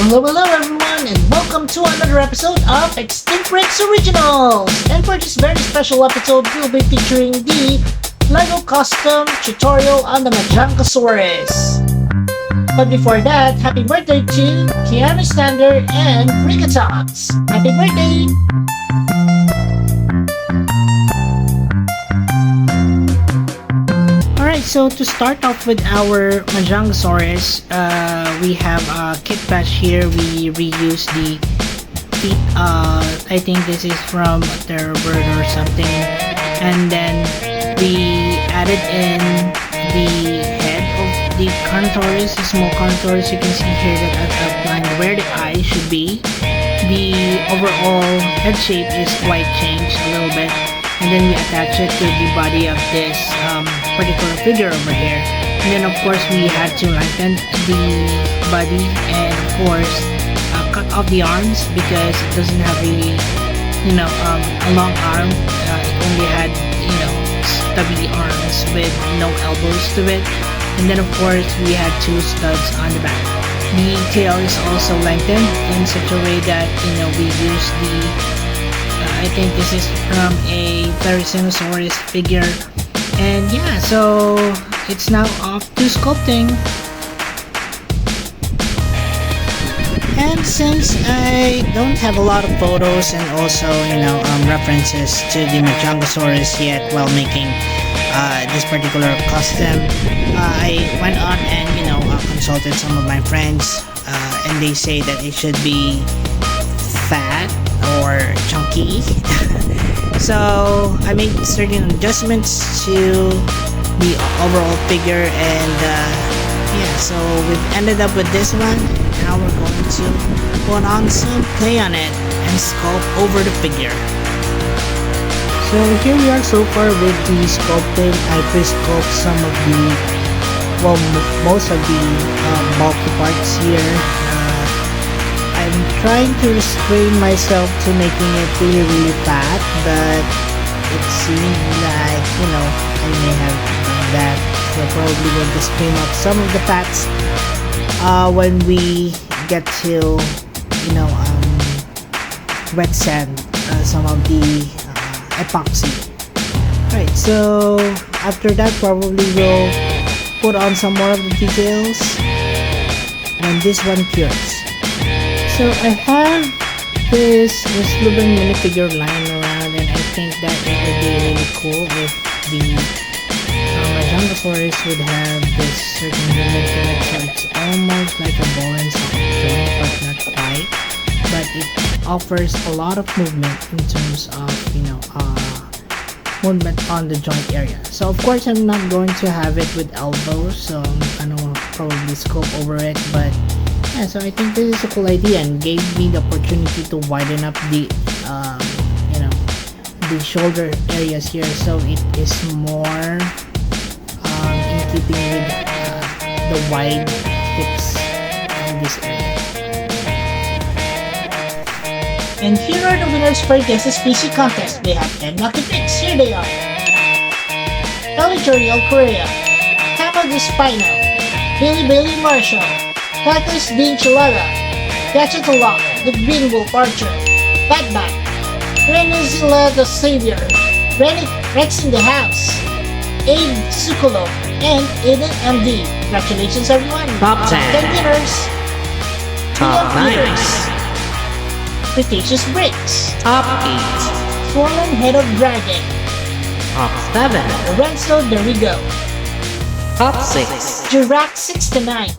Hello everyone, and welcome to another episode of Extinct Rex Originals! And for this very special episode, we'll be featuring the LEGO custom tutorial on the Majungasaurus. But before that, happy birthday to Keanu Stander and Brigatox! Happy birthday! Alright, so to start off with our Majungasaurus, we have a kit batch here. We reuse the feet. I think this is from Terrorbird or something. And then we added in the head of the Carnotaurus, the small Carnotaurus. You can see here that I've outlined where the eyes should be. The overall head shape is quite changed a little bit. And then we attach it to the body of this particular figure over here. And then of course we had to lengthen the body and of course cut off the arms because it doesn't have a long arm. It only had stubby arms with no elbows to it. And then of course we had two studs on the back. The tail is also lengthened in such a way that we use the I think this is from a Therizinosaurus figure. And yeah, so it's now off to sculpting. And since I don't have a lot of photos and also references to the Majungasaurus yet while making this particular custom, I went on and consulted some of my friends, and they say that it should be fat or chunky. So I made certain adjustments to the overall figure, and yeah, so we've ended up with this one. Now we're going to put on some clay on it and sculpt over the figure. So here we are so far with the sculpting. I pre-sculpt some of the, most of the bulky parts here. I'm trying to restrain myself to making it really fat, but it seems like I may have done that. So probably going to scream up some of the fats when we get to wet sand some of the epoxy. Right, so after that probably we'll put on some more of the details when this one cures. So I have this Luban minifigure lying around, and I think that it would be really cool if the Majungasaurus would have this certain movement to it. So it's almost like a ball and socket joint, but not quite. But it offers a lot of movement in terms of movement on the joint area. So of course I'm not going to have it with elbows, so I'm gonna probably scope over it, but yeah, so I think this is a cool idea and gave me the opportunity to widen up the the shoulder areas here, so it is more in keeping with the wide hips in this area. And here are the winners for this SPC contest. We have 10 lucky picks. Here they are: Elijuriel Correa, Camo de Spino, Billy Marshall, Titus the Enchilada, Gachetolong, the Green Wolf Archer, Batman, Renuzilla the Savior, Rex in the House, Abe Sukolo, and Aiden MD. Congratulations everyone! Top 10 winners! Top 9 Cretaceous Bricks, Top 8 Swollen Head of Dragon, Top 7 Lorenzo Dorigo, Top 6 Jurassic 69,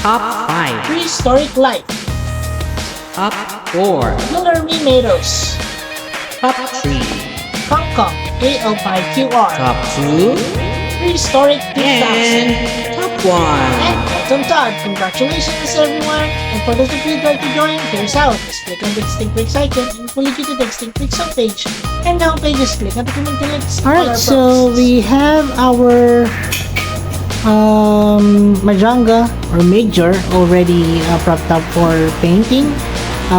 Top 5 Prehistoric Life, Top 4 Hillary Meadows, Top 3 Kong Kong AL5QR, Top 2 Prehistoric 2000, and Top 1. and Elton Todd. Congratulations everyone! And for those of you who'd like to join, here's how. Just click on the Extinct Rex icon and it will lead you to the Extinct Rex homepage. And the homepage, just click on the community links. Alright, so we have our Majunga or Major already propped up for painting.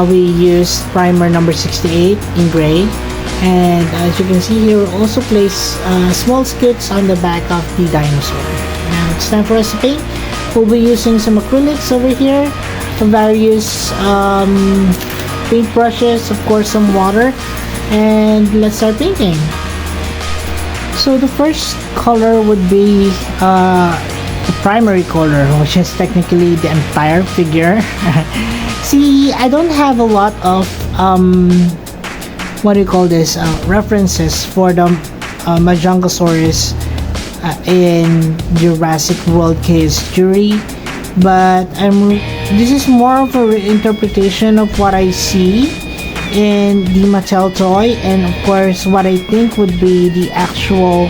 We used primer number 68 in gray, and as you can see here, we also place small scutes on the back of the dinosaur. Now it's time for us to paint. We'll be using some acrylics over here. various paint brushes, of course some water, and let's start painting. So the first color would be the primary color, which is technically the entire figure. See, I don't have a lot of what do you call this, references for the Majungasaurus in Jurassic World case jury, but this is more of a reinterpretation of what I see in the Mattel toy, and of course what I think would be the actual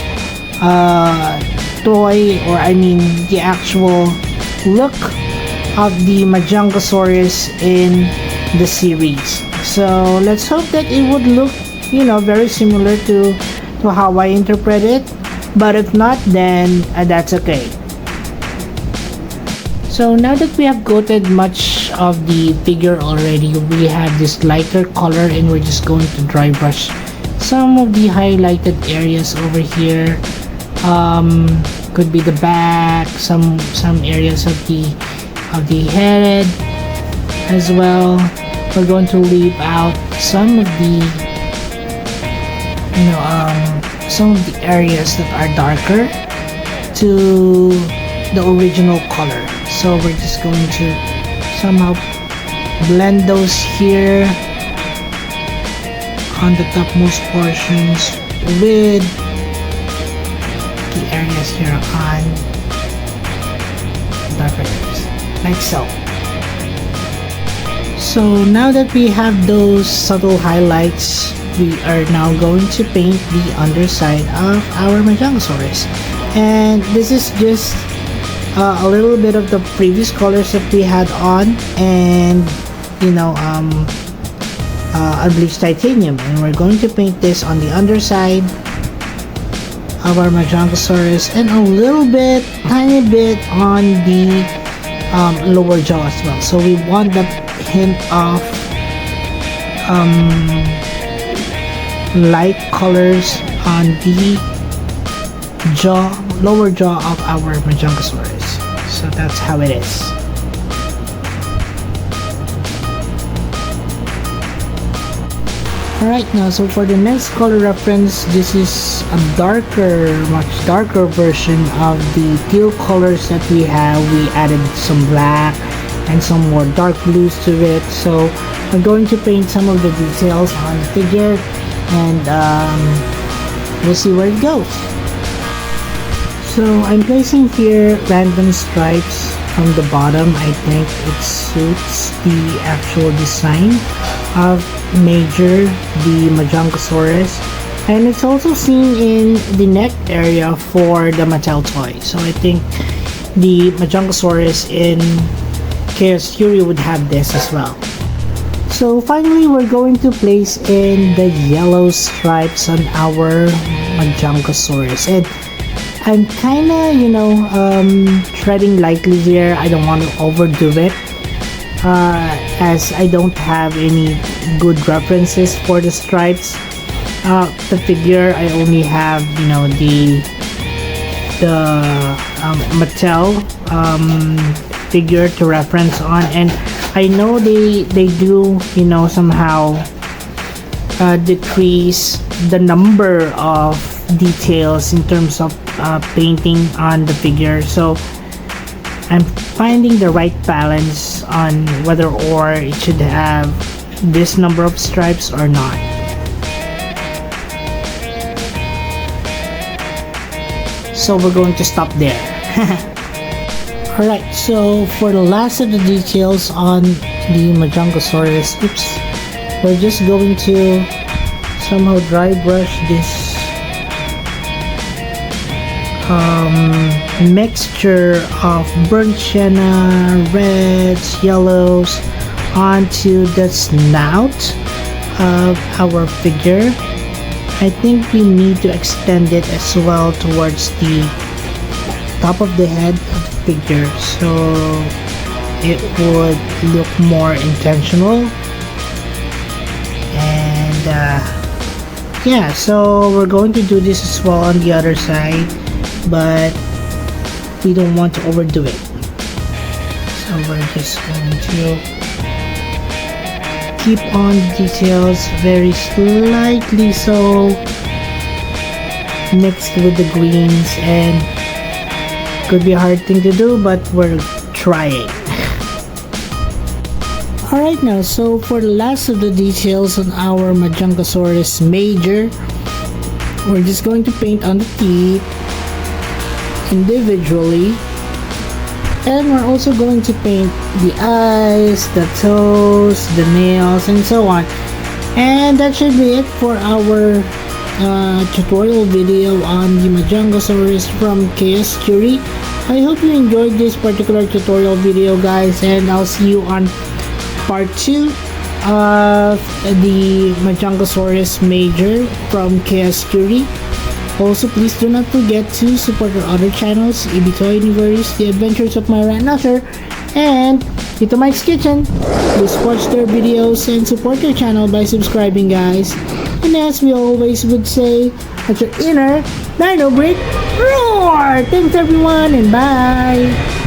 toy, or I mean the actual look of the Majungasaurus in the series. So let's hope that it would look, you know, very similar to how I interpret it, but if not, then that's okay. So now that we have coated much of the figure already, we have this lighter color, and we're just going to dry brush some of the highlighted areas over here. Could be the back, some areas of the head as well. We're going to leave out some of the, you know, some of the areas that are darker to the original color. So we're just going to somehow blend those here on the topmost portions with the areas here on darker areas, like so. So now that we have those subtle highlights, we are now going to paint the underside of our Majungasaurus, and this is just a little bit of the previous colors that we had on, and you know, unbleached titanium, and we're going to paint this on the underside of our Majungasaurus, and a little bit, tiny bit on the lower jaw as well. So we want the hint of light colors on the jaw, lower jaw of our Majungasaurus. So that's how it is. Alright, now so for the next color reference, this is a darker, much darker version of the teal colors that we have. We added some black and some more dark blues to it. So I'm going to paint some of the details on the figure, and we'll see where it goes. So I'm placing here random stripes from the bottom. I think it suits the actual design of Major, the Majungasaurus, and it's also seen in the neck area for the Mattel toy. So I think the Majungasaurus in Chaos Fury would have this as well. So finally, we're going to place in the yellow stripes on our Majungasaurus, and I'm kinda, you know, treading lightly here. I don't want to overdo it, as I don't have any good references for the stripes. The figure, I only have, you know, the Mattel figure to reference on, and I know they do, you know, somehow decrease the number of details in terms of painting on the figure. So I'm finding the right balance on whether or it should have this number of stripes or not. So we're going to stop there. Alright, so for the last of the details on the Majungasaurus, we're just going to somehow dry brush this mixture of burnt sienna, reds, yellows onto the snout of our figure. I think we need to extend it as well towards the top of the head of the figure, so it would look more intentional. And yeah, so we're going to do this as well on the other side, but we don't want to overdo it. So So we're just going to keep on details very slightly so mixed with the greens, and could be a hard thing to do, but we're trying. Alright, now so for the last of the details on our Majungasaurus major, we're just going to paint on the teeth individually, and we're also going to paint the eyes, the toes, the nails, and so on. And that should be it for our tutorial video on the Majungasaurus from Chaos Jury. I hope you enjoyed this particular tutorial video, guys, and I'll see you on part 2 of the Majungasaurus major from Chaos Jury. Also, please do not forget to support our other channels, Ibito Universe, The Adventures of Majungasaurus, and Tito Mike's Kitchen. Please watch their videos and support their channel by subscribing, guys. And as we always would say, at your inner Dino Break, roar! Thanks everyone, and bye!